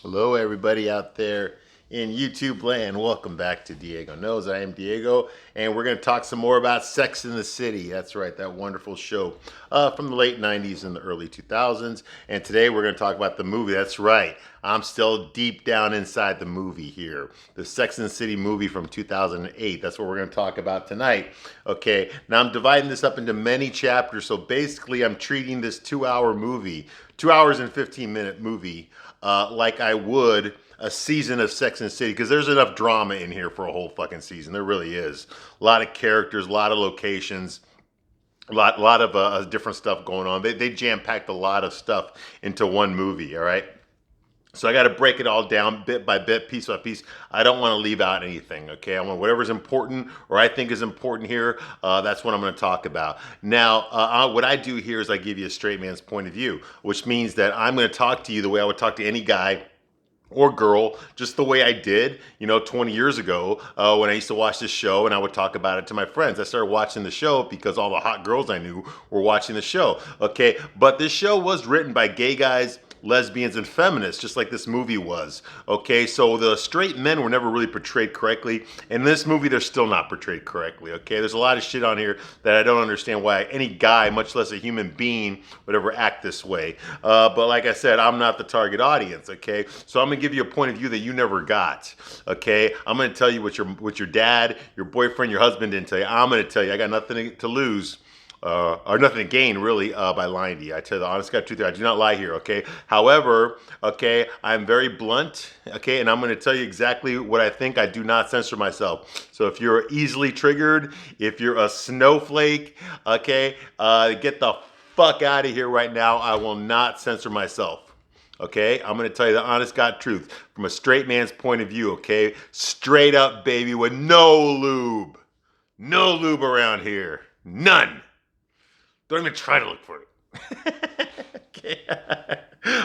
Hello, everybody out there in YouTube land. Welcome back to Diego Knows. I am Diego, and we're going to talk some more about Sex in the City. That's right, that wonderful show from the late 90s and the early 2000s. And today we're going to talk about the movie. That's right, I'm still deep down inside the movie here. The Sex and the City movie from 2008. That's what we're going to talk about tonight. Okay, now I'm dividing this up into many chapters. So basically, I'm treating this 2 hour movie, 2 hours and 15-minute movie, like I would a season of Sex and the City, because there's enough drama in here for a whole fucking season. There really is. A lot of characters, a lot of locations, a lot of different stuff going on. They jam packed a lot of stuff into one movie. All right. So I got to break it all down bit by bit, piece by piece. I don't want to leave out anything, okay? I want whatever's important or I think is important here, that's what I'm going to talk about. Now, what I do here is I give you a straight man's point of view, which means that I'm going to talk to you the way I would talk to any guy or girl, just the way I did, 20 years ago when I used to watch this show and I would talk about it to my friends. I started watching the show because all the hot girls I knew were watching the show, okay? But this show was written by gay guys, lesbians, and feminists, just like this movie was, okay? So the straight men were never really portrayed correctly. In this movie, they're still not portrayed correctly, okay? There's a lot of shit on here that I don't understand why any guy, much less a human being, would ever act this way. But like I said, I'm not the target audience, okay? So I'm gonna give you a point of view that you never got, okay? I'm gonna tell you what your dad, your boyfriend, your husband didn't tell you. I'm gonna tell you. I got nothing to lose or nothing to gain really by lying to you. I tell you the honest God truth here. I do not lie here, okay? However, okay, I'm very blunt, okay, and I'm going to tell you exactly what I think. I do not censor myself. So if you're easily triggered, if you're a snowflake, okay, get the fuck out of here right now. I will not censor myself. Okay, I'm gonna tell you the honest God truth from a straight man's point of view. Okay, straight up, baby, with no lube around here, none. Don't even try to look for it. Okay.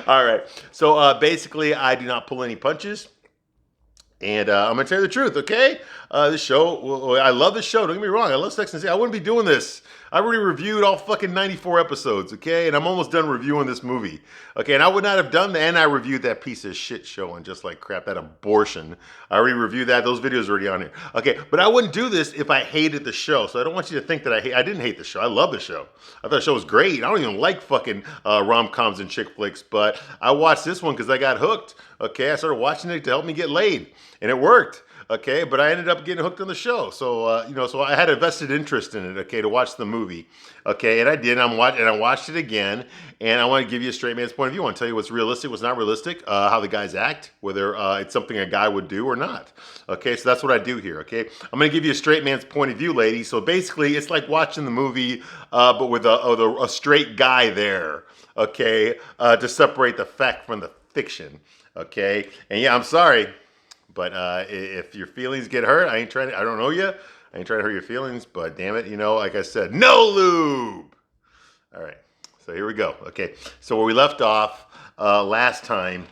All right. So basically, I do not pull any punches. And I'm gonna tell you the truth, okay? This show, well, I love this show. Don't get me wrong, I love Sex and the City. I wouldn't be doing this. I already reviewed all fucking 94 episodes, okay? And I'm almost done reviewing this movie, okay? And I would not have done that. And I reviewed that piece of shit show and Just Like Crap, that abortion. I already reviewed that. Those videos are already on here, okay? But I wouldn't do this if I hated the show. So I don't want you to think that I didn't hate the show. I love the show. I thought the show was great. I don't even like fucking rom coms and chick flicks, but I watched this one because I got hooked. Okay, I started watching it to help me get laid, and it worked. Okay, but I ended up getting hooked on the show. So so I had a vested interest in it. Okay, to watch the movie. Okay, and I did. And I watched it again, and I want to give you a straight man's point of view. I want to tell you what's realistic, what's not realistic, how the guys act, whether it's something a guy would do or not. Okay, so that's what I do here. Okay, I'm going to give you a straight man's point of view, ladies. So basically, it's like watching the movie, but with a straight guy there. Okay, to separate the fact from the fiction. Okay, and yeah, I'm sorry, but if your feelings get hurt, I ain't trying to. I don't know you. I ain't trying to hurt your feelings, but damn it, like I said, no lube. All right, so here we go. Okay, so where we left off last time,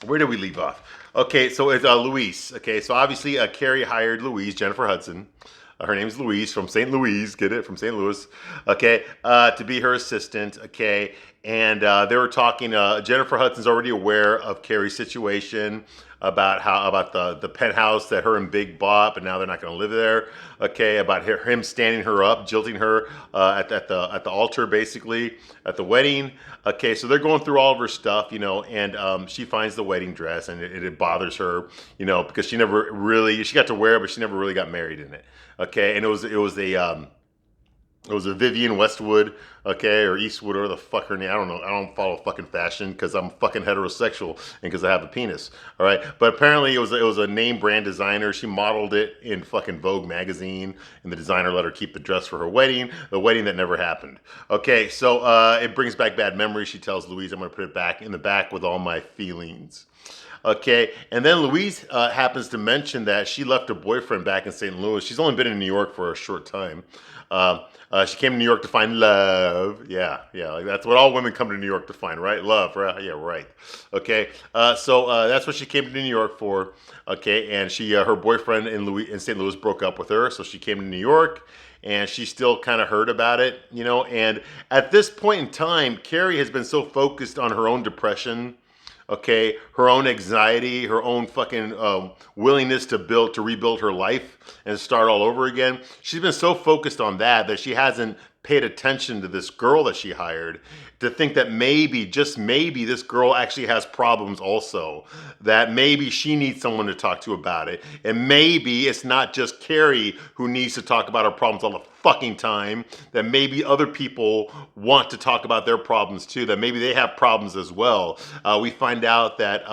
where did we leave off? Okay, so it's Louise. Okay, so obviously Carrie hired Louise, Jennifer Hudson. Her name's Louise from St. Louis. Get it? From St. Louis. Okay, to be her assistant. Okay, and they were talking. Jennifer Hudson's already aware of Carrie's situation about the penthouse that her and Big bought, but now they're not going to live there. Okay, about him standing her up, jilting her at the altar, basically at the wedding. Okay, so they're going through all of her stuff, and she finds the wedding dress, and it bothers her, because she got to wear it, but she never really got married in it. Okay, and it was a Vivian Westwood, okay, or Eastwood, or the fuck her name. I don't know. I don't follow fucking fashion because I'm fucking heterosexual and because I have a penis. All right, but apparently it was a name brand designer. She modeled it in fucking Vogue magazine, and the designer let her keep the dress for her wedding, the wedding that never happened. Okay, so it brings back bad memories. She tells Louise, "I'm gonna put it back in the back with all my feelings." Okay, and then Louise happens to mention that she left her boyfriend back in St. Louis. She's only been in New York for a short time. She came to New York to find love. Yeah, like that's what all women come to New York to find, right? Love, right? Yeah, right. Okay, so that's what she came to New York for. Okay, and her boyfriend in St. Louis broke up with her, so she came to New York. And she still kind of heard about it, And at this point in time, Carrie has been so focused on her own depression, okay, her own anxiety, her own fucking willingness to rebuild her life and start all over again. She's been so focused on that she hasn't paid attention to this girl that she hired, to think that maybe, just maybe, this girl actually has problems also, that maybe she needs someone to talk to about it, and maybe it's not just Carrie who needs to talk about her problems all the fucking time, that maybe other people want to talk about their problems too, that maybe they have problems as well. We find out that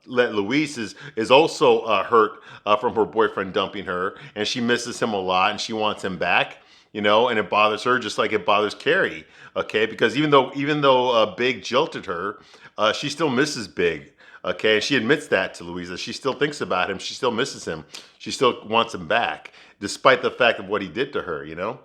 Louise is also hurt from her boyfriend dumping her, and she misses him a lot, and she wants him back, you know, and it bothers her just like it bothers Carrie, okay? Because even though Big jilted her, she still misses Big, okay? And she admits that to Louisa. She still thinks about him. She still misses him. She still wants him back, despite the fact of what he did to her, you know?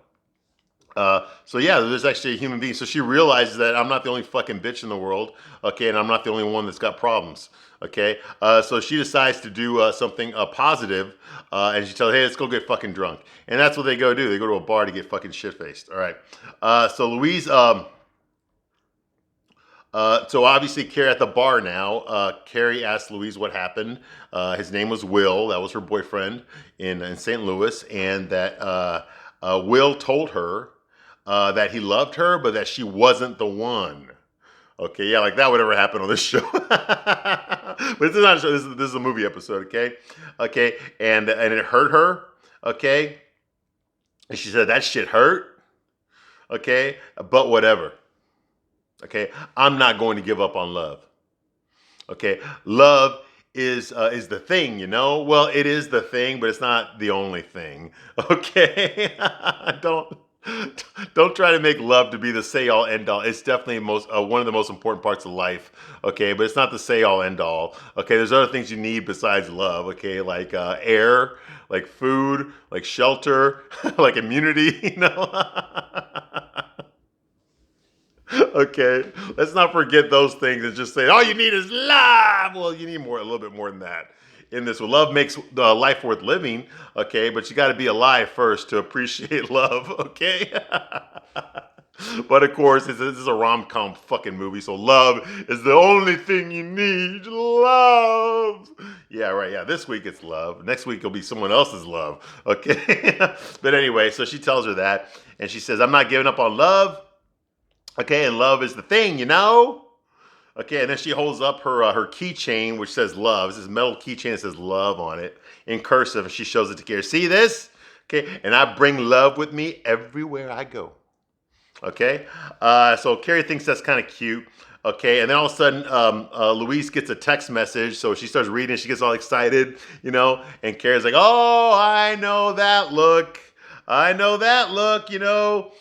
So yeah, there's actually a human being. So she realizes that I'm not the only fucking bitch in the world, okay, and I'm not the only one that's got problems, okay. So she decides to do something positive, and she tells, "Hey, let's go get fucking drunk," and that's what they go do. They go to a bar to get fucking shit faced. All right. So Louise. So obviously, Carrie at the bar now. Carrie asked Louise what happened. His name was Will. That was her boyfriend in St. Louis, and that Will told her that he loved her, but that she wasn't the one. Okay, yeah, like that would ever happen on this show. But this is not a show. This is a movie episode. Okay, okay, and it hurt her. Okay, and she said that shit hurt. Okay, but whatever. Okay, I'm not going to give up on love. Okay, love is the thing, you know. Well, it is the thing, but it's not the only thing. Okay, don't don't try to make love to be the say all end all. It's definitely one of the most important parts of life. Okay, but it's not the say all end all. Okay, there's other things you need besides love. Okay, like air, like food, like shelter, like immunity. You know. Okay, let's not forget those things and just say all you need is love. Well, you need a little bit more than that. In this, well, love makes life worth living. Okay, but you got to be alive first to appreciate love. Okay. But of course, this is a rom-com fucking movie, so love is the only thing you need. Love. Yeah, right. Yeah, this week it's love. Next week it'll be someone else's love. Okay. But anyway, so she tells her that, and she says, "I'm not giving up on love." Okay, and love is the thing, you know? Okay, and then she holds up her keychain, which says love. It's this metal keychain that says love on it in cursive, and she shows it to Carrie. See this? Okay, and I bring love with me everywhere I go. Okay, so Carrie thinks that's kind of cute. Okay, and then all of a sudden, Louise gets a text message, so she starts reading. She gets all excited, you know, and Carrie's like, "Oh, I know that look. I know that look, you know."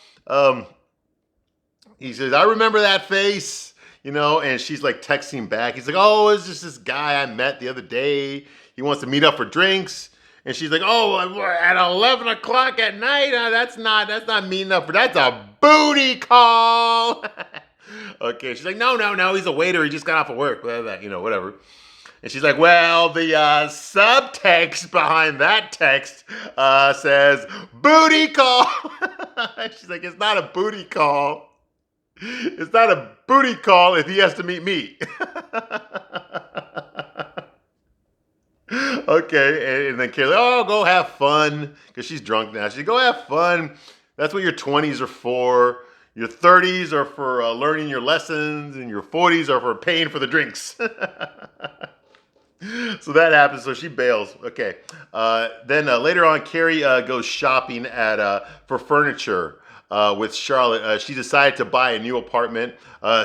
He says, "I remember that face," you know, and she's like texting back. He's like, "Oh, it's just this guy I met the other day. He wants to meet up for drinks." And she's like, "Oh, at 11 o'clock at night? That's not meeting up for, that's a booty call." Okay, she's like, no, he's a waiter. He just got off of work, you know, whatever. And she's like, "Well, the subtext behind that text says booty call." She's like, "It's not a booty call. It's not a booty call if he has to meet me." Okay, and then Carrie, "Oh, go have fun," because she's drunk now. She's like, "Go have fun. That's what your 20s are for. Your 30s are for learning your lessons, and your 40s are for paying for the drinks." So that happens. So she bails. Okay. Then later on, Carrie goes shopping for furniture with Charlotte. She decided to buy a new apartment.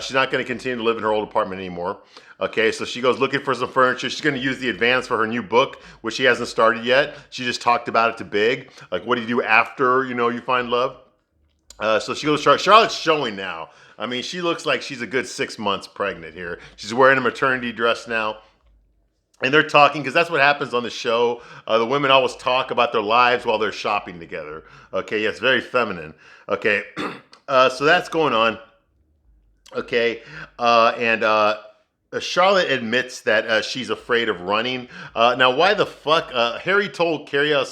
She's not going to continue to live in her old apartment anymore. Okay, so she goes looking for some furniture. She's going to use the advance for her new book, which she hasn't started yet. She just talked about it to Big. Like, what do you do after, you know, you find love? So she goes, Charlotte's showing now. I mean, she looks like she's a good 6 months pregnant here. She's wearing a maternity dress now. And they're talking, because that's what happens on the show. The women always talk about their lives while they're shopping together. Okay, yeah, it's very feminine. Okay, so that's going on. Okay, and Charlotte admits that she's afraid of running. Now, why the fuck? Harry told Carrie, you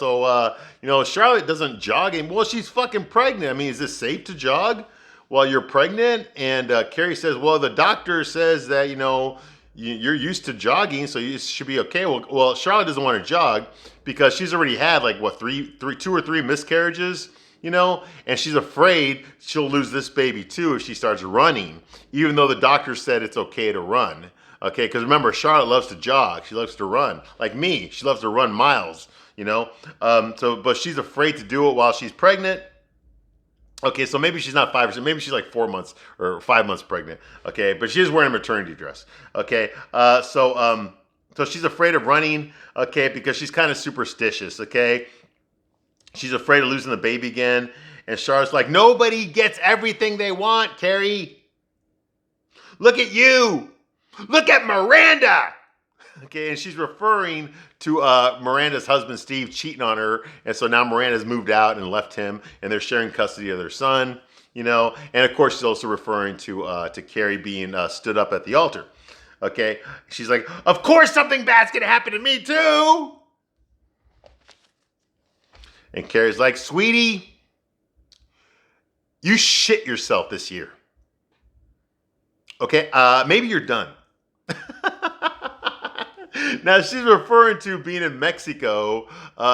know, Charlotte doesn't jog anymore. Well, she's fucking pregnant. I mean, is this safe to jog while you're pregnant? And Carrie says, well, the doctor says that, you know, you're used to jogging, so you should be okay. Well, Charlotte doesn't want to jog because she's already had like what two or three miscarriages, and she's afraid she'll lose this baby too if she starts running, even though the doctor said it's okay to run. Okay, because remember, Charlotte loves to jog. She loves to run, like me. She loves to run miles. But she's afraid to do it while she's pregnant. Okay, so maybe she's not 5%, maybe she's like 4 months or 5 months pregnant. Okay, but she is wearing a maternity dress. Okay, so she's afraid of running. Okay, because she's kind of superstitious. Okay, she's afraid of losing the baby again. And Charlotte's like, nobody gets everything they want, Carrie. Look at you. Look at Miranda. Okay, and she's referring to Miranda's husband, Steve, cheating on her. And so now Miranda's moved out and left him, and they're sharing custody of their son, And of course, she's also referring to Carrie being stood up at the altar. Okay, she's like, of course something bad's going to happen to me too. And Carrie's like, sweetie, you shit yourself this year. Okay, maybe you're done. Now she's referring to being in Mexico.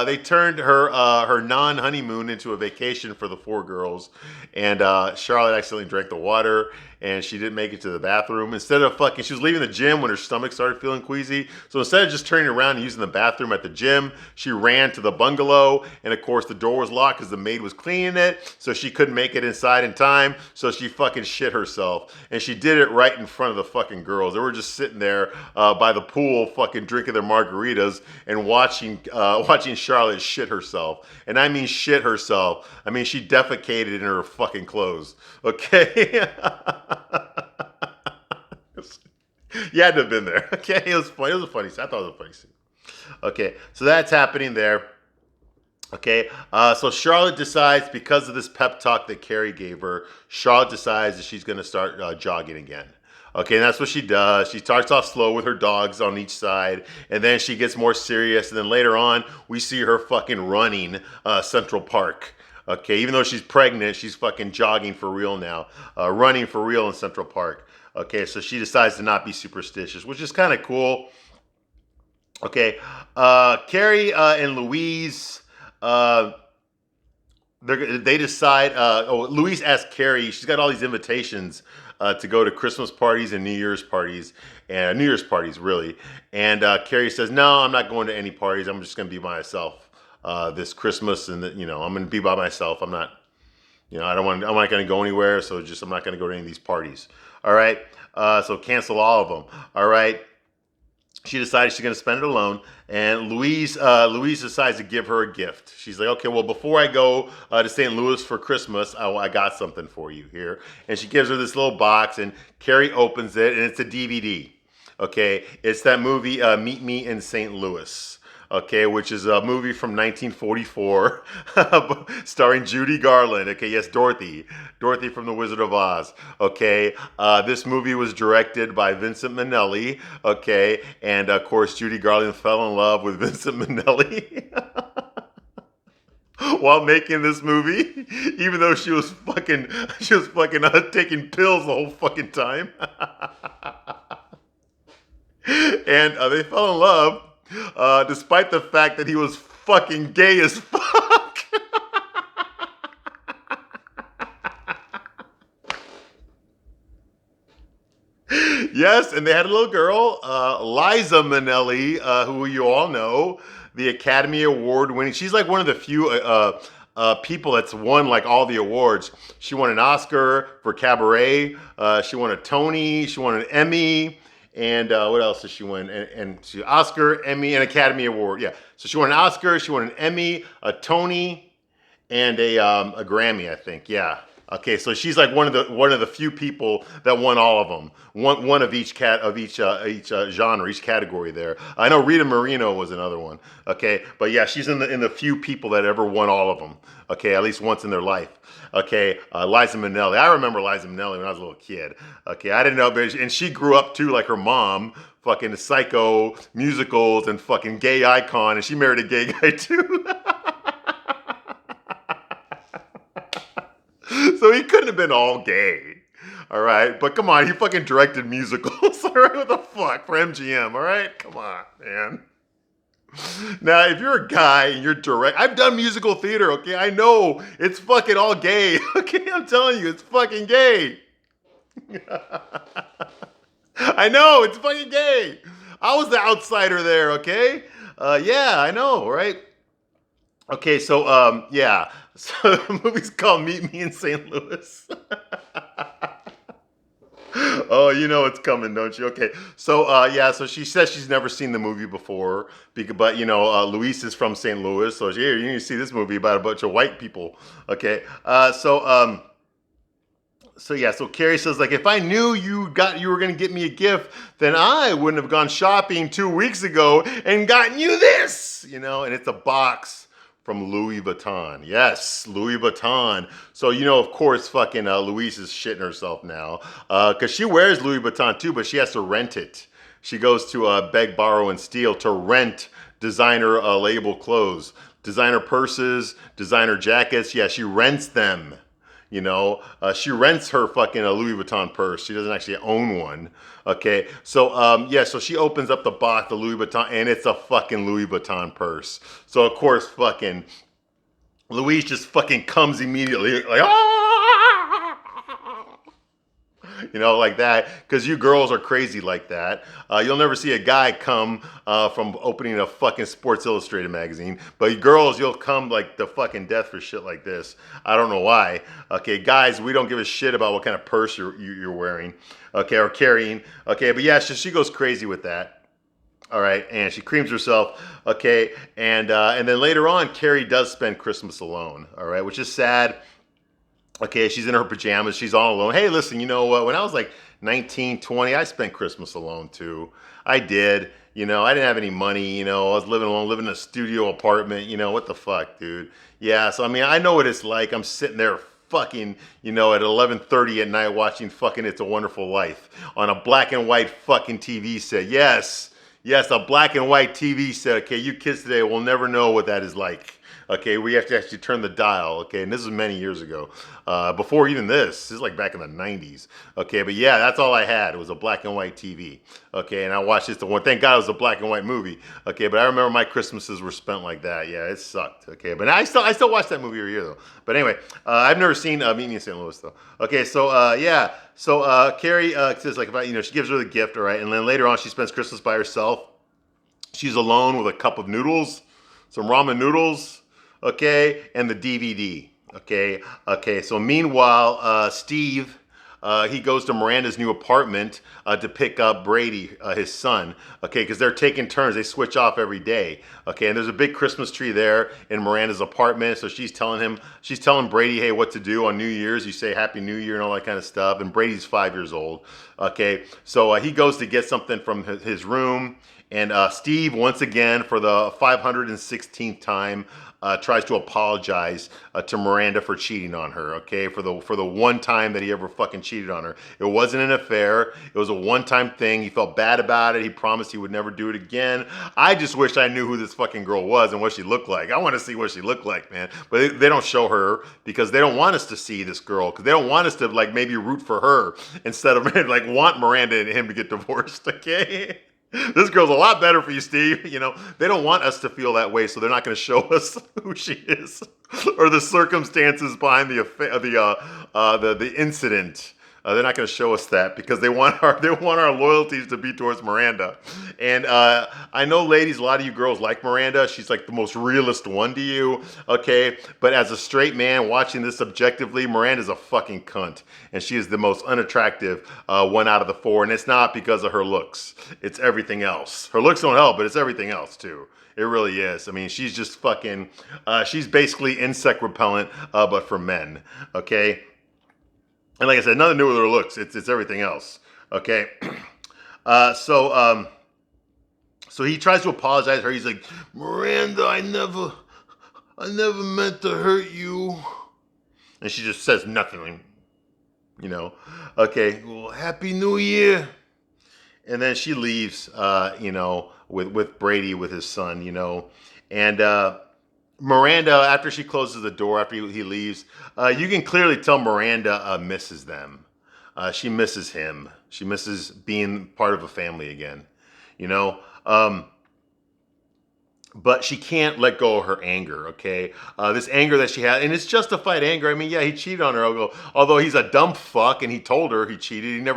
They turned her non-honeymoon into a vacation for the four girls, and Charlotte accidentally drank the water, and she didn't make it to the bathroom. Instead of she was leaving the gym when her stomach started feeling queasy. So instead of just turning around and using the bathroom at the gym, she ran to the bungalow, and of course the door was locked because the maid was cleaning it, so she couldn't make it inside in time. So she fucking shit herself, and she did it right in front of the fucking girls. They were just sitting there by the pool, fucking drinking their margaritas and watching Charlotte shit herself. And I mean shit herself. I mean she defecated in her fucking clothes. Okay. You had to have been there. Okay, it was funny. It was a funny scene. I thought it was a funny scene. Okay, so that's happening there. Okay, so Charlotte decides, because of this pep talk that Carrie gave her, Charlotte decides that she's going to start jogging again. Okay, and that's what she does. She starts off slow with her dogs on each side, and then she gets more serious, and then later on, we see her fucking running Central Park. Okay, even though she's pregnant, she's fucking jogging for real now, running for real in Central Park. Okay, so she decides to not be superstitious, which is kind of cool. Okay, Carrie and Louise, they decide. Louise asks Carrie. She's got all these invitations to go to Christmas parties and New Year's parties, really. And Carrie says, "No, I'm not going to any parties. I'm just going to be by myself this Christmas, and I'm going to be by myself. I'm not, I'm not going to go anywhere. So I'm not going to go to any of these parties. All right. So cancel all of them. All right." She decided she's going to spend it alone, and Louise decides to give her a gift. She's like, okay, well, before I go to St. Louis for Christmas, I got something for you here. And she gives her this little box, and Carrie opens it, and it's a DVD. Okay, it's that movie, Meet Me in St. Louis. Okay, which is a movie from 1944, starring Judy Garland. Okay, yes, Dorothy from The Wizard of Oz. Okay, this movie was directed by Vincent Minnelli. Okay, and of course Judy Garland fell in love with Vincent Minnelli while making this movie, even though she was fucking taking pills the whole fucking time. And they fell in love. Despite the fact that he was fucking gay as fuck. Yes, and they had a little girl, Liza Minnelli, who you all know, the Academy Award winning. She's like one of the few people that's won like all the awards. She won an Oscar for Cabaret. She won a Tony. She won an Emmy. And what else did she win? And she Oscar, Emmy, and Academy Award. Yeah. So she won an Oscar, she won an Emmy, a Tony, and a Grammy, I think. Yeah. Okay. So she's like one of the few people that won all of them. One of each genre, each category there. I know Rita Moreno was another one. Okay. But yeah, she's in the few people that ever won all of them. Okay, at least once in their life. Okay, Liza Minnelli. I remember Liza Minnelli when I was a little kid. Okay, I didn't know, and she grew up too, like her mom, fucking Psycho, musicals, and fucking gay icon, and she married a gay guy too. So he couldn't have been all gay. All right, but come on, he fucking directed musicals. All right, what the fuck for MGM? All right, come on, man. Now, if you're a guy and you're direct, I've done musical theater. Okay, I know it's fucking all gay. Okay, I'm telling you, it's fucking gay. I know it's fucking gay. I was the outsider there. Okay, yeah, I know, right? Okay, so yeah, so the movie's called Meet Me in St. Louis. Oh, you know it's coming, don't you? Okay, so yeah, so she says she's never seen the movie before, but you know, Luis is from St. Louis, so yeah, you need to see this movie about a bunch of white people. Okay, so yeah, so Carrie says like, if I knew you were gonna get me a gift, then I wouldn't have gone shopping 2 weeks ago and gotten you this, you know, and it's a box from Louis Vuitton. Yes, Louis Vuitton. So you know, of course, fucking Louise is shitting herself now because she wears Louis Vuitton too, but she has to rent it. She goes to beg, borrow, and steal to rent designer label clothes, designer purses, designer jackets. Yeah, she rents them. You know, she rents her fucking Louis Vuitton purse. She doesn't actually own one. Okay, so yeah, so she opens up the box, the Louis Vuitton, and it's a fucking Louis Vuitton purse. So of course, fucking Louise just fucking comes immediately, like ah! You know, like that, because you girls are crazy like that. You'll never see a guy come from opening a fucking Sports Illustrated magazine, but girls, you'll come like the fucking death for shit like this. I don't know why. Okay, guys, we don't give a shit about what kind of purse you're wearing, okay, or carrying. Okay, but yeah, she goes crazy with that. All right, and she creams herself. Okay, and then later on, Carrie does spend Christmas alone. All right, which is sad. Okay, she's in her pajamas. She's all alone. Hey, listen, you know what? When I was like 19, 20, I spent Christmas alone too. I did. You know, I didn't have any money. You know, I was living alone, living in a studio apartment. You know, what the fuck, dude? Yeah, so I mean, I know what it's like. I'm sitting there fucking, you know, at 11:30 at night watching fucking It's a Wonderful Life on a black and white fucking TV set. Yes, yes, a black and white TV set. Okay, you kids today will never know what that is like. Okay, we have to actually turn the dial. Okay, and this is many years ago. Before even this is like back in the 90s. Okay, but yeah, that's all I had. It was a black and white TV. Okay, and I watched this the one. Thank God it was a black and white movie. Okay, but I remember my Christmases were spent like that. Yeah, it sucked. Okay, but I still watch that movie every year though. But anyway, I've never seen Meet Me in St. Louis though. Okay, so yeah, so Carrie says like about, you know, she gives her the gift, all right, and then later on she spends Christmas by herself. She's alone with a cup of noodles, some ramen noodles. Okay, and the DVD. Okay. So meanwhile, Steve, he goes to Miranda's new apartment to pick up Brady, his son. Okay, because they're taking turns. They switch off every day. Okay, and there's a big Christmas tree there in Miranda's apartment. So she's telling Brady, hey, what to do on New Year's. You say Happy New Year and all that kind of stuff. And Brady's 5 years old. Okay, so he goes to get something from his room. And Steve, once again, for the 516th time, tries to apologize to Miranda for cheating on her. Okay, for the one time that he ever fucking cheated on her. It wasn't an affair. It was a one-time thing. He felt bad about it. He promised he would never do it again. I just wish I knew who this fucking girl was and what she looked like. I want to see what she looked like, man. But they don't show her because they don't want us to see this girl, because they don't want us to like maybe root for her instead of like want Miranda and him to get divorced. Okay. This girl's a lot better for you, Steve. You know, they don't want us to feel that way, so they're not going to show us who she is or the circumstances behind the incident. They're not going to show us that because they want our loyalties to be towards Miranda. And I know, ladies, a lot of you girls like Miranda. She's like the most realist one to you, okay? But as a straight man watching this objectively, Miranda's a fucking cunt. And she is the most unattractive one out of the four. And it's not because of her looks. It's everything else. Her looks don't help, but it's everything else too. It really is. I mean, she's just fucking, she's basically insect repellent, but for men, okay? And like I said, nothing to do with her looks. It's everything else. Okay. So he tries to apologize to her. He's like, Miranda, I never meant to hurt you. And she just says nothing. You know. Okay. Well, Happy New Year. And then she leaves. You know, with Brady, with his son. You know, and Miranda, after she closes the door, after he leaves, you can clearly tell Miranda misses them. She misses him. She misses being part of a family again, you know. But she can't let go of her anger. Okay, this anger that she had, and it's justified anger. I mean, yeah, he cheated on her. Although he's a dumb fuck, and he told her he cheated. I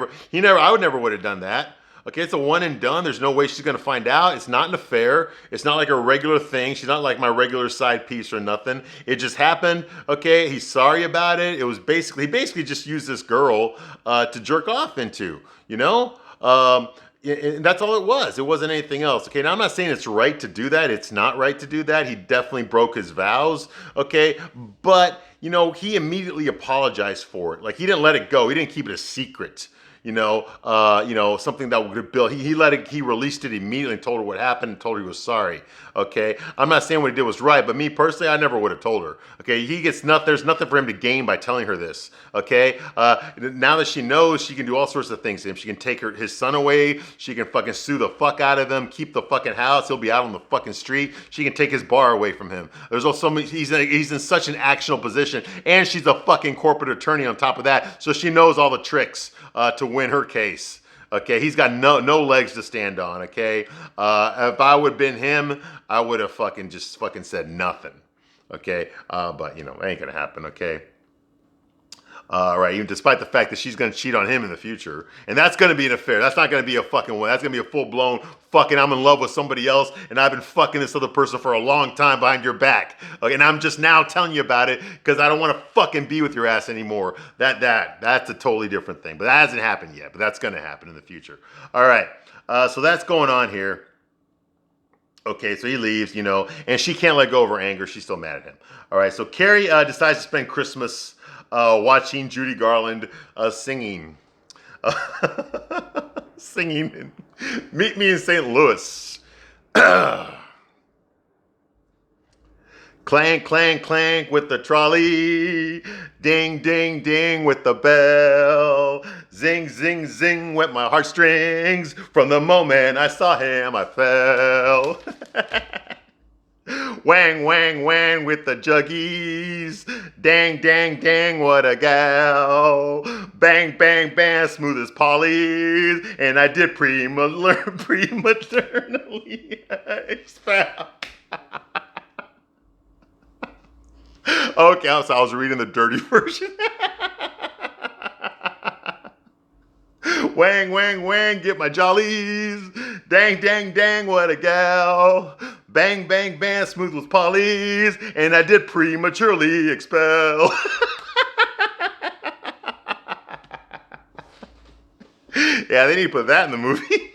would have done that. Okay, it's a one and done. There's no way she's gonna find out. It's not an affair. It's not like a regular thing. She's not like my regular side piece or nothing. It just happened. Okay, he's sorry about it. It was he basically just used this girl to jerk off into. You know. And that's all it was. It wasn't anything else. Okay, now I'm not saying it's right to do that. It's not right to do that. He definitely broke his vows. Okay, but he immediately apologized for it. Like he didn't let it go. He didn't keep it a secret. Something that would build. He released it immediately and told her what happened and told her he was sorry. Okay, I'm not saying what he did was right, but me personally, I never would have told her. Okay, there's nothing for him to gain by telling her this. Okay, now that she knows, she can do all sorts of things to him. She can take his son away. She can fucking sue the fuck out of him. Keep the fucking house. He'll be out on the fucking street. She can take his bar away from him. There's also he's in such an actionable position, and she's a fucking corporate attorney on top of that, so she knows all the tricks to win her case. Okay, he's got no legs to stand on. Okay, if I would have been him, I would have fucking said nothing. Okay, but it ain't gonna happen. Okay. Right, even despite the fact that she's going to cheat on him in the future. And that's going to be an affair. That's not going to be a fucking one. That's going to be a full-blown fucking I'm in love with somebody else and I've been fucking this other person for a long time behind your back. Okay, and I'm just now telling you about it because I don't want to fucking be with your ass anymore. That's a totally different thing. But that hasn't happened yet. But that's going to happen in the future. All right, so that's going on here. Okay, so he leaves, and she can't let go of her anger. She's still mad at him. All right, so Carrie decides to spend Christmas watching Judy Garland singing. Singing. Meet me in St. Louis. Clank, clank, clank with the trolley. Ding, ding, ding with the bell. Zing, zing, zing with my heartstrings. From the moment I saw him, I fell. Wang, wang, wang with the juggies. Dang, dang, dang, what a gal. Bang, bang, bang, smooth as Polly's. And I did prematurely expel. Okay, so I was reading the dirty version. Wang, wang, wang, get my jollies. Dang, dang, dang, what a gal. Bang, bang, bang, smooth with Polly's. And I did prematurely expel. Yeah, they need to put that in the movie.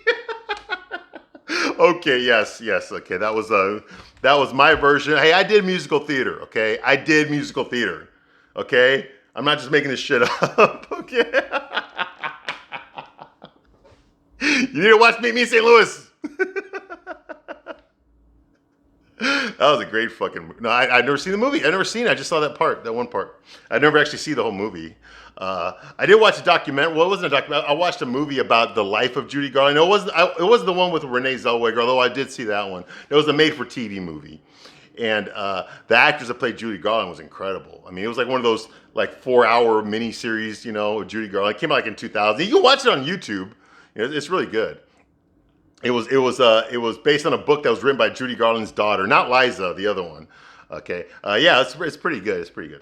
Okay, yes, okay, that was my version. Hey, I did musical theater, okay? I did musical theater, okay? I'm not just making this shit up, okay? You need to watch Meet Me in St. Louis. That was a great fucking. No, I'd never seen the movie. I'd never seen it. I just saw that one part. I'd never actually see the whole movie. I did watch a documentary. Well, it wasn't a documentary. I watched a movie about the life of Judy Garland. It wasn't the one with Renee Zellweger, although I did see that one. It was a made-for-TV movie. And the actress that played Judy Garland was incredible. I mean, it was like one of those like 4-hour miniseries, of Judy Garland. It came out like in 2000. You can watch it on YouTube. It's really good. It was based on a book that was written by Judy Garland's daughter, not Liza, the other one. Okay, yeah, it's pretty good. It's pretty good.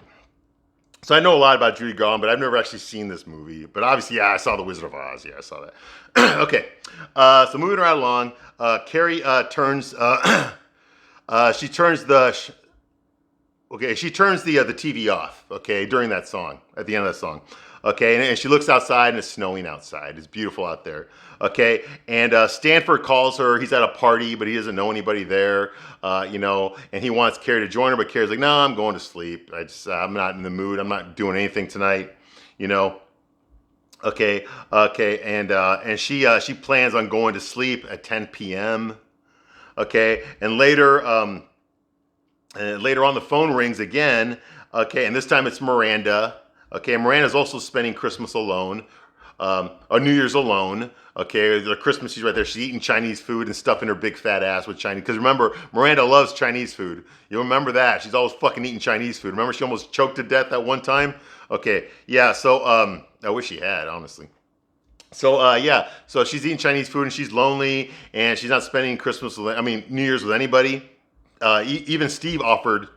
So I know a lot about Judy Garland, but I've never actually seen this movie. But obviously, yeah, I saw The Wizard of Oz. Yeah, I saw that. Okay, so moving right along, Carrie turns. She turns the TV off. Okay, during that song, at the end of that song. Okay, and she looks outside and it's snowing outside. It's beautiful out there. Okay, and Stanford calls her. He's at a party, but he doesn't know anybody there. And he wants Carrie to join her, but Carrie's like, "No, I'm going to sleep. I'm not in the mood. I'm not doing anything tonight." Okay, and she plans on going to sleep at 10 p.m. Okay, and later on the phone rings again. Okay, and this time it's Miranda. Okay, Miranda's also spending Christmas alone, or New Year's alone. Okay, the Christmas, she's right there. She's eating Chinese food and stuffing her big fat ass with Chinese. Because remember, Miranda loves Chinese food. You remember that. She's always fucking eating Chinese food. Remember she almost choked to death that one time? Okay, yeah, so I wish she had, honestly. So yeah, so she's eating Chinese food and she's lonely and she's not spending New Year's with anybody. Even Steve offered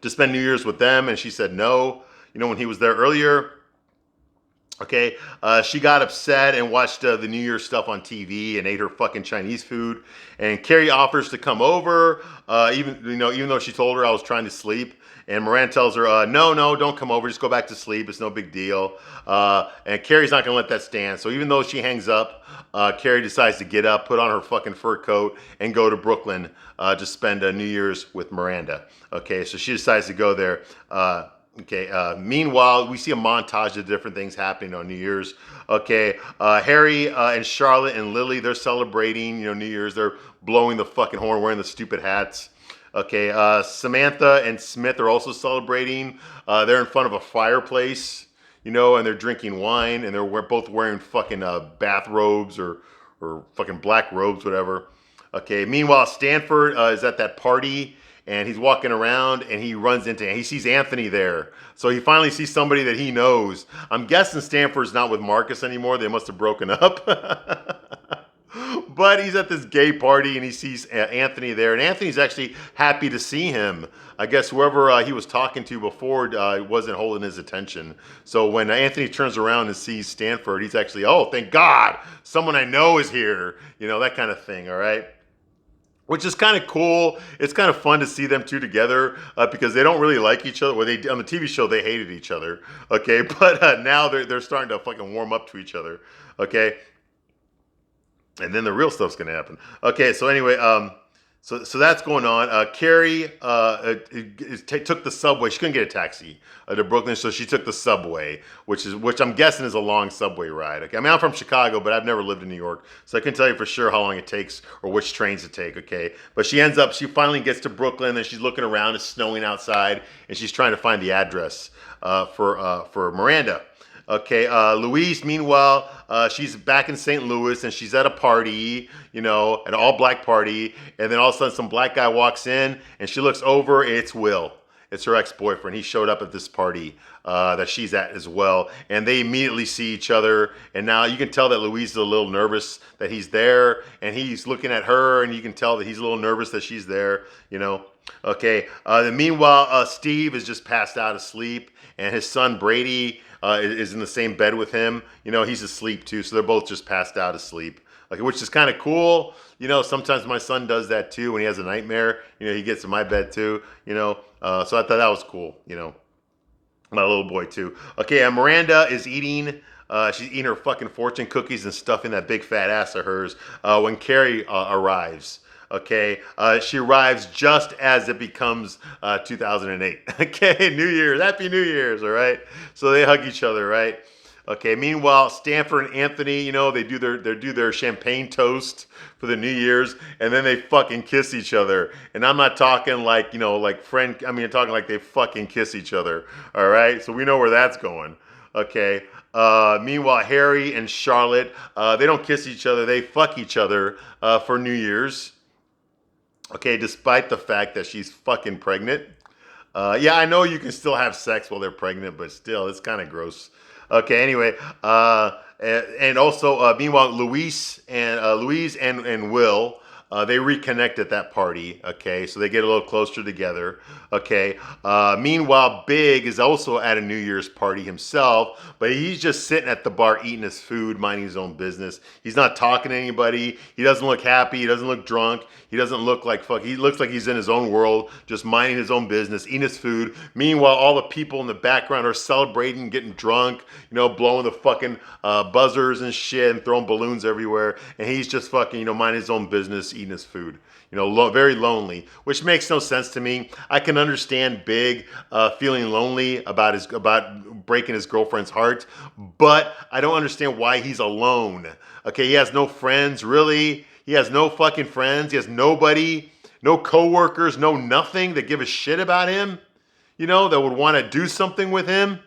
to spend New Year's with them, and she said no. When he was there earlier. Okay, she got upset and watched the New Year's stuff on TV and ate her fucking Chinese food. And Carrie offers to come over, even though she told her I was trying to sleep. And Moran tells her, no, no, don't come over. Just go back to sleep. It's no big deal. And Carrie's not going to let that stand. So even though she hangs up, Carrie decides to get up, put on her fucking fur coat, and go to Brooklyn to spend New Year's with Miranda. Okay, so she decides to go there. Okay. Meanwhile, we see a montage of different things happening on New Year's. Okay. Harry and Charlotte and Lily, they're celebrating, New Year's. They're blowing the fucking horn, wearing the stupid hats. Okay. Samantha and Smith are also celebrating. They're in front of a fireplace, and they're drinking wine, and they're both wearing fucking bathrobes or fucking black robes, whatever. Okay. Meanwhile, Stanford is at that party and he's walking around and he sees Anthony there. So he finally sees somebody that he knows. I'm guessing Stanford's not with Marcus anymore. They must have broken up. But he's at this gay party and he sees Anthony there. And Anthony's actually happy to see him. I guess whoever he was talking to before wasn't holding his attention. So when Anthony turns around and sees Stanford, he's actually, oh, thank God, someone I know is here. That kind of thing, all right? Which is kind of cool. It's kind of fun to see them two together because they don't really like each other. Well, on the TV show they hated each other, okay. But now they're starting to fucking warm up to each other, okay. And then the real stuff's gonna happen, okay. So anyway, so that's going on. Carrie took the subway. She couldn't get a taxi to Brooklyn, so she took the subway, which I'm guessing is a long subway ride. Okay, I mean I'm from Chicago, but I've never lived in New York, so I couldn't tell you for sure how long it takes or which trains to take. Okay, but she finally gets to Brooklyn, and she's looking around. It's snowing outside, and she's trying to find the address for Miranda. Okay, Louise, meanwhile, she's back in St. Louis and she's at a party, an all black party. And then all of a sudden, some black guy walks in and she looks over. It's Will. It's her ex boyfriend. He showed up at this party that she's at as well. And they immediately see each other. And now you can tell that Louise is a little nervous that he's there. And he's looking at her and you can tell that he's a little nervous that she's there, Okay, then meanwhile, Steve is just passed out asleep. And his son Brady is in the same bed with him. He's asleep too, so they're both just passed out asleep. Okay, which is kind of cool. Sometimes my son does that too when he has a nightmare. He gets in my bed too. So I thought that was cool. My little boy too. Okay, and Miranda is eating. She's eating her fucking fortune cookies and stuffing that big fat ass of hers when Carrie arrives. Okay, she arrives just as it becomes 2008. Okay, New Year's, Happy New Year's, all right? So they hug each other, right? Okay, meanwhile, Stanford and Anthony, they do their champagne toast for the New Year's, and then they fucking kiss each other. And I'm not talking like, like friend, I'm talking like they fucking kiss each other, all right? So we know where that's going, okay? Meanwhile, Harry and Charlotte, they don't kiss each other, they fuck each other for New Year's. Okay, despite the fact that she's fucking pregnant. Yeah, I know you can still have sex while they're pregnant, but still, it's kind of gross. Okay, anyway, and also, meanwhile, Louise and Will, they reconnect at that party. Okay, so they get a little closer together. Okay, meanwhile, Big is also at a New Year's party himself, but he's just sitting at the bar eating his food, minding his own business. He's not talking to anybody. He doesn't look happy. He doesn't look drunk. He doesn't look like fuck. He looks like he's in his own world, just minding his own business, eating his food. Meanwhile, all the people in the background are celebrating, getting drunk, blowing the fucking buzzers and shit and throwing balloons everywhere. And he's just fucking, minding his own business, eating his food. Very lonely, which makes no sense to me. I can understand Big feeling lonely about breaking his girlfriend's heart, but I don't understand why he's alone. Okay, he has no friends, really. He has no fucking friends. He has nobody, no coworkers, no nothing that give a shit about him, that would want to do something with him.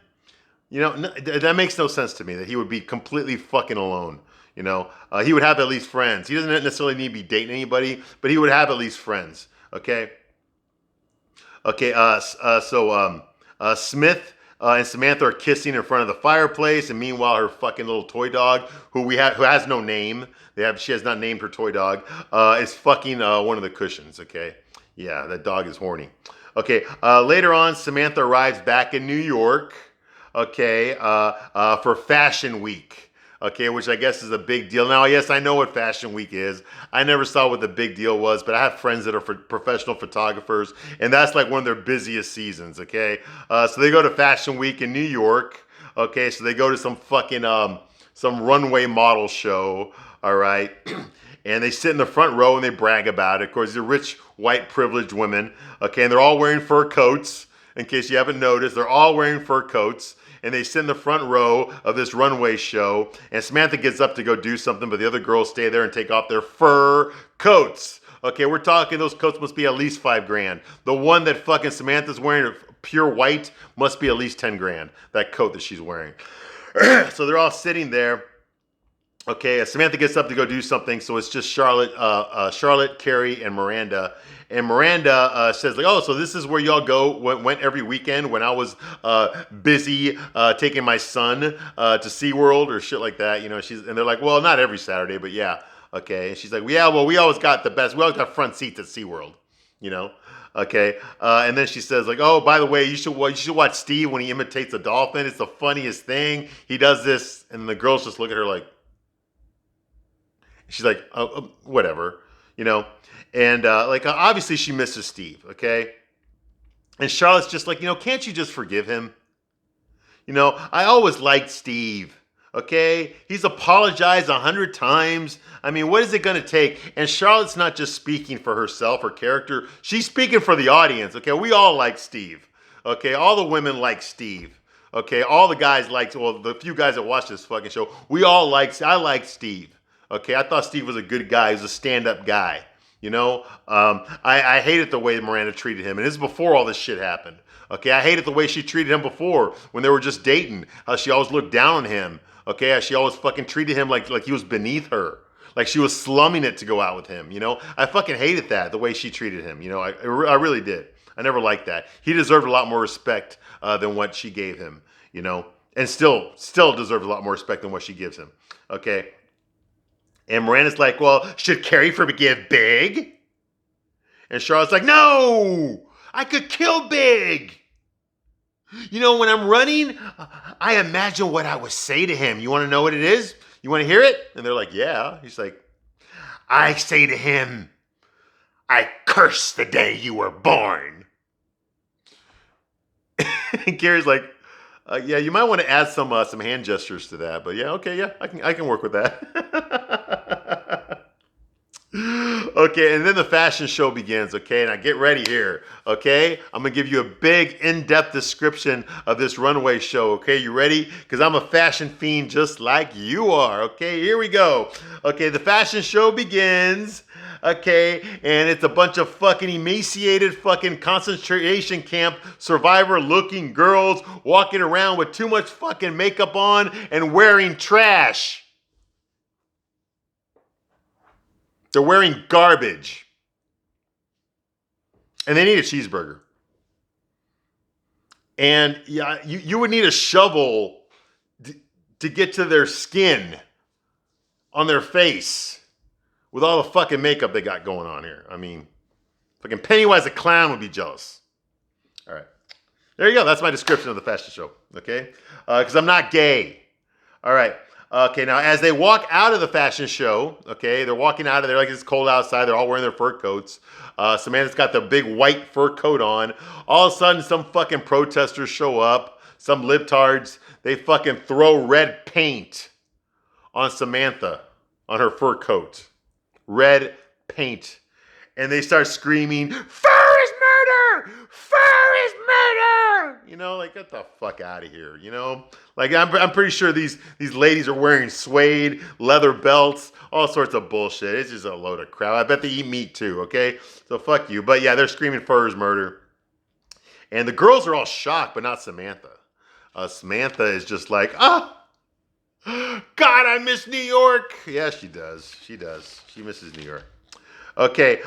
That makes no sense to me that he would be completely fucking alone. He would have at least friends. He doesn't necessarily need to be dating anybody, but he would have at least friends. Okay. Okay. So Smith and Samantha are kissing in front of the fireplace, and meanwhile her fucking little toy dog, who has no name, she has not named her toy dog, is fucking one of the cushions. Okay, yeah, that dog is horny. Okay, later on, Samantha arrives back in New York. Okay, for Fashion Week. Okay, which I guess is a big deal. Now, yes, I know what Fashion Week is. I never saw what the big deal was, but I have friends that are professional photographers, and that's like one of their busiest seasons, okay? So they go to Fashion Week in New York, okay? So they go to some fucking, some runway model show, all right? And they sit in the front row and they brag about it. Of course, they're rich, white, privileged women, okay? And they're all wearing fur coats. In case you haven't noticed, they're all wearing fur coats. And they sit in the front row of this runway show, and Samantha gets up to go do something, but the other girls stay there and take off their fur coats. Okay, we're talking those coats must be at least $5,000. The one that fucking Samantha's wearing, pure white, must be at least $10,000. That coat that she's wearing. So they're all sitting there. Okay, Samantha gets up to go do something, so it's just Charlotte, Carrie, and Miranda. And Miranda says, like, oh, so this is where y'all went every weekend when I was busy taking my son to SeaWorld or shit like that. You know, and they're like, well, not every Saturday, but yeah. Okay, and she's like, yeah, well, we always got the best. We always got front seats at SeaWorld, you know. Okay, and then she says, like, oh, by the way, you should watch Steve when he imitates a dolphin. It's the funniest thing. He does this, and the girls just look at her like, she's like, whatever, you know. And obviously she misses Steve, okay? And Charlotte's just like, you know, can't you just forgive him? You know, I always liked Steve, okay? He's apologized 100 times. I mean, what is it going to take? And Charlotte's not just speaking for herself, her character. She's speaking for the audience, okay? We all like Steve, okay? All the women like Steve, okay? All the guys like, well, the few guys that watch this fucking show, I like Steve, okay? I thought Steve was a good guy. He was a stand-up guy. You know, I hated the way Miranda treated him. And this is before all this shit happened. Okay, I hated the way she treated him before when they were just dating. How she always looked down on him. Okay, how she always fucking treated him like he was beneath her. Like she was slumming it to go out with him. You know, I fucking hated that, the way she treated him. You know, I really did. I never liked that. He deserved a lot more respect than what she gave him. You know, and still deserves a lot more respect than what she gives him. Okay. And Miranda's like, well, should Carrie forgive Big? And Charlotte's like, no, I could kill Big. You know, when I'm running, I imagine what I would say to him. You want to know what it is? You want to hear it? And they're like, yeah. He's like, I say to him, I curse the day you were born. And Carrie's like, yeah, you might want to add some hand gestures to that, but yeah, okay, yeah, I can work with that. Okay, and then the fashion show begins. Okay, now get ready here. Okay, I'm gonna give you a big, in-depth description of this runway show. Okay, you ready? Because I'm a fashion fiend just like you are. Okay, here we go. Okay, the fashion show begins. Okay, and it's a bunch of fucking emaciated fucking concentration camp survivor looking girls walking around with too much fucking makeup on and wearing trash. They're wearing garbage. And they need a cheeseburger. And yeah, you would need a shovel to get to their skin on their face. With all the fucking makeup they got going on here. I mean, fucking Pennywise the Clown would be jealous. All right. There you go. That's my description of the fashion show. Okay? Because I'm not gay. All right. Okay, now as they walk out of the fashion show, okay, they're walking out of there like it's cold outside. They're all wearing their fur coats. Samantha's got the big white fur coat on. All of a sudden, some fucking protesters show up. Some libtards. They fucking throw red paint on Samantha, on her fur coat. Red paint. And they start screaming, fur is murder! Fur is murder! You know, like, get the fuck out of here, you know? Like, I'm pretty sure these ladies are wearing suede, leather belts, all sorts of bullshit. It's just a load of crap. I bet they eat meat too, okay? So fuck you. But yeah, they're screaming fur is murder. And the girls are all shocked, but not Samantha. Samantha is just like, God, I miss New York. Yeah, she does. She does. She misses New York. Okay,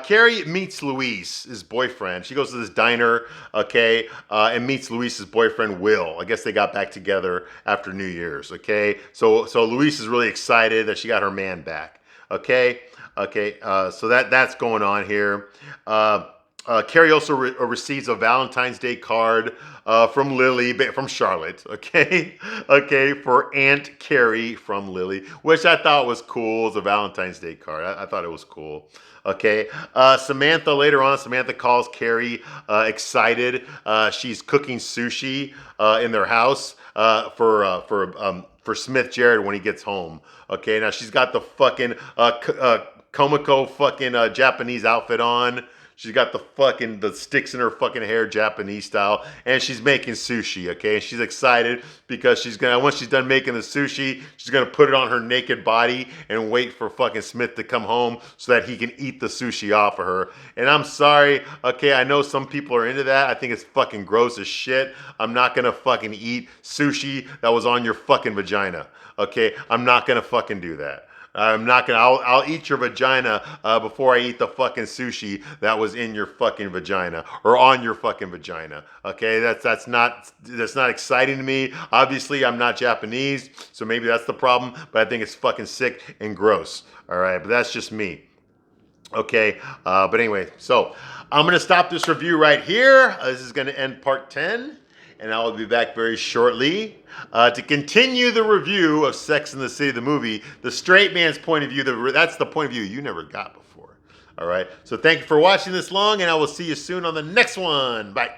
Carrie meets Luis, his boyfriend. She goes to this diner, okay, and meets Luis's boyfriend Will. I guess they got back together after New Year's. Okay, so Luis is really excited that she got her man back. Okay, so that's going on here. Carrie also receives a Valentine's Day card from Lily, from Charlotte, okay? Okay, for Aunt Carrie from Lily, which I thought was cool. It's a Valentine's Day card. I thought it was cool. Okay, Samantha, later on, Samantha calls Carrie excited. She's cooking sushi in their house for Smith Jared when he gets home. Okay, now she's got the fucking Komiko fucking Japanese outfit on. She's got the sticks in her fucking hair, Japanese style, and she's making sushi. Okay, and she's excited because once she's done making the sushi, she's gonna put it on her naked body and wait for fucking Smith to come home so that he can eat the sushi off of her. And I'm sorry, okay, I know some people are into that. I think it's fucking gross as shit. I'm not gonna fucking eat sushi that was on your fucking vagina. Okay, I'm not gonna fucking do that. I'm not gonna. I'll eat your vagina before I eat the fucking sushi that was in your fucking vagina or on your fucking vagina. Okay, that's not exciting to me. Obviously, I'm not Japanese, so maybe that's the problem. But I think it's fucking sick and gross. All right, but that's just me. Okay, but anyway, so I'm gonna stop this review right here. This is gonna end part 10. And I will be back very shortly to continue the review of Sex and the City, the movie, the straight man's point of view. That's the point of view you never got before. All right. So thank you for watching this long, and I will see you soon on the next one. Bye.